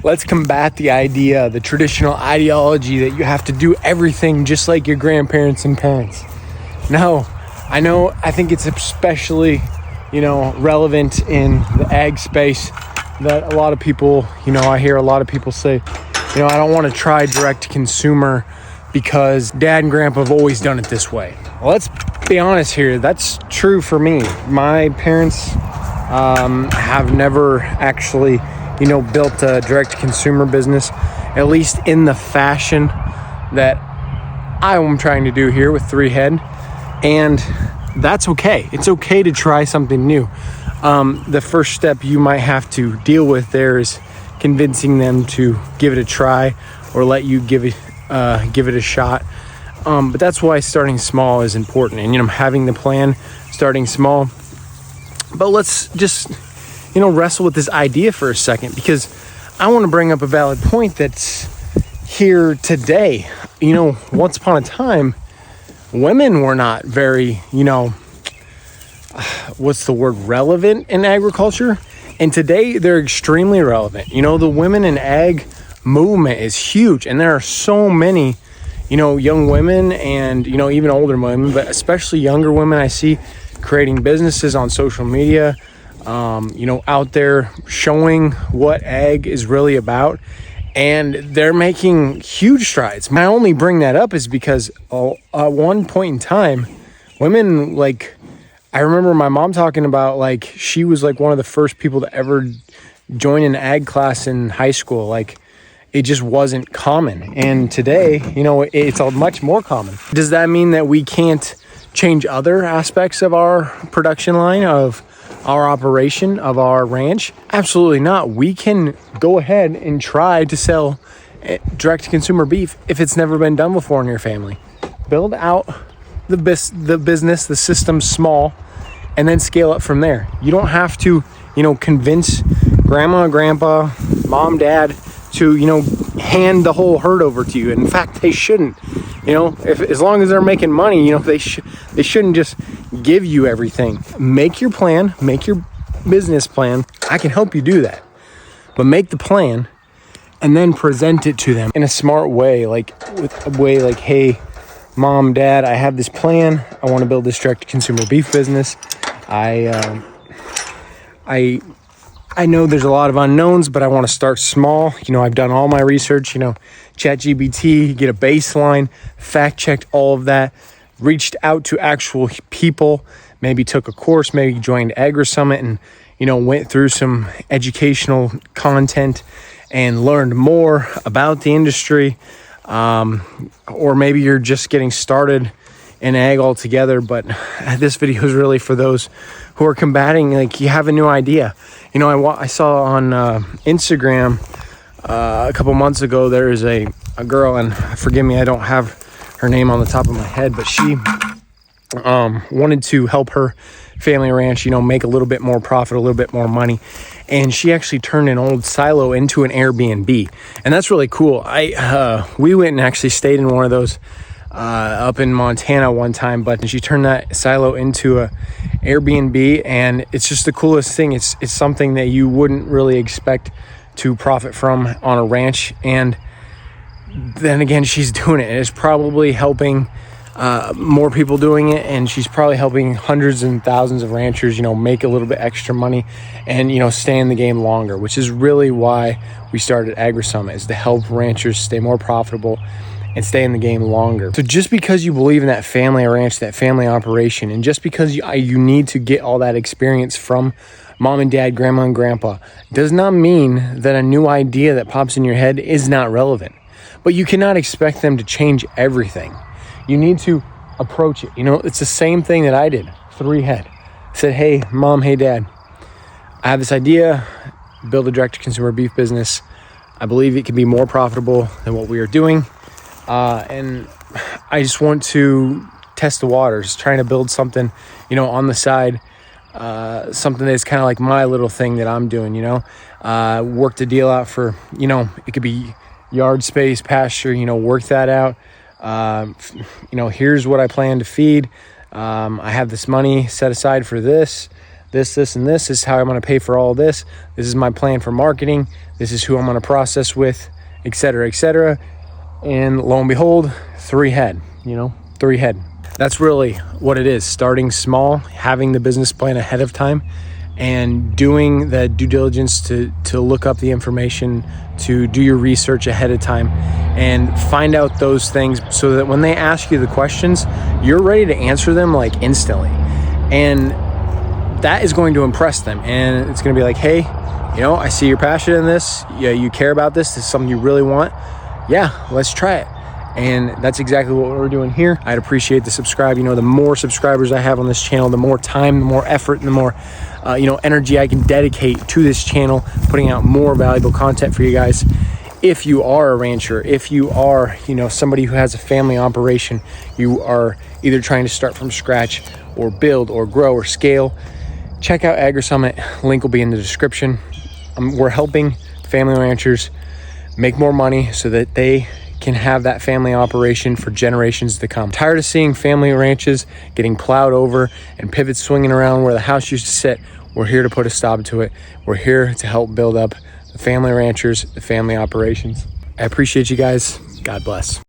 let's combat the idea, the traditional ideology that you have to do everything just like your grandparents and parents. No, I think it's especially, relevant in the ag space that a lot of people, I hear a lot of people say, I don't want to try direct to consumer because dad and grandpa have always done it this way. Well, let's be honest here. That's true for me. My parents have never actually, built a direct to consumer business, at least in the fashion that I am trying to do here with 3 Head. And that's okay. It's okay to try something new. The first step you might have to deal with there is convincing them to give it a try or let you give it a shot. But that's why starting small is important, and having the plan, starting small. But let's just wrestle with this idea for a second, because I want to bring up a valid point that's here today. Once upon a time, women were not very relevant in agriculture, and today they're extremely relevant. The women in ag movement is huge, and there are so many young women and even older women, but especially younger women I see creating businesses on social media, out there showing what ag is really about, and they're making huge strides. I only bring that up is because at one point in time, women, I remember my mom talking about, she was one of the first people to ever join an ag class in high school. It just wasn't common. And today, it's much more common. Does that mean that we can't change other aspects of our production line, of our operation, of our ranch? Absolutely not. We can go ahead and try to sell direct-to-consumer beef if it's never been done before in your family. Build out the business, the system small, and then scale up from there. You don't have to, convince grandma, grandpa, mom, dad to, hand the whole herd over to you. In fact, they shouldn't. As long as they're making money, they shouldn't just give you everything. Make your plan, make your business plan. I can help you do that. But make the plan and then present it to them in a smart way, hey, mom, dad, I have this plan. I want to build this direct-to-consumer beef business. I know there's a lot of unknowns, but I want to start small. I've done all my research, ChatGPT, get a baseline, fact-checked all of that, reached out to actual people, maybe took a course, maybe joined AgriSummit and, went through some educational content and learned more about the industry. Or maybe you're just getting started in ag altogether, but this video is really for those who are combating, you have a new idea. I saw on Instagram a couple months ago, there is a girl, and forgive me, I don't have her name on the top of my head, but she wanted to help her family ranch, make a little bit more profit, a little bit more money. And she actually turned an old silo into an Airbnb. And that's really cool. We went and actually stayed in one of those up in Montana one time, but she turned that silo into a Airbnb, and it's just the coolest thing. It's something that you wouldn't really expect to profit from on a ranch. And then again, she's doing it, and it's probably helping more people doing it, and she's probably helping hundreds and thousands of ranchers, make a little bit extra money and, stay in the game longer, which is really why we started AgriSummit, is to help ranchers stay more profitable and stay in the game longer. So just because you believe in that family ranch, that family operation, and just because you need to get all that experience from mom and dad, grandma and grandpa, does not mean that a new idea that pops in your head is not relevant. But you cannot expect them to change everything. You need to approach it. It's the same thing that I did. 3 Head. Said, hey, mom, hey, dad, I have this idea, build a direct-to-consumer beef business. I believe it can be more profitable than what we are doing. And I just want to test the waters, trying to build something, on the side, something that's kind of like my little thing that I'm doing, work the deal out for, it could be yard space, pasture, work that out. Here's what I plan to feed. I have this money set aside for this. this, and this is how I'm going to pay for all this. This is my plan for marketing. This is who I'm going to process with, etc., etc. And lo and behold, 3 head. That's really what it is. Starting small, having the business plan ahead of time, and doing the due diligence to look up the information, to do your research ahead of time and find out those things so that when they ask you the questions, you're ready to answer them like instantly. And that is going to impress them. And it's going to be like, hey, I see you're passionate in this. Yeah, you care about this. This is something you really want. Yeah, let's try it. And that's exactly what we're doing here. I'd appreciate the subscribe. The more subscribers I have on this channel, the more time, the more effort, and the more energy I can dedicate to this channel, putting out more valuable content for you guys. If you are a rancher, if you are somebody who has a family operation, you are either trying to start from scratch or build or grow or scale, check out AgriSummit. Link will be in the description. We're helping family ranchers make more money so that they can have that family operation for generations to come. Tired of seeing family ranches getting plowed over and pivots swinging around where the house used to sit. We're here to put a stop to it. We're here to help build up the family ranchers, the family operations. I appreciate you guys. God bless.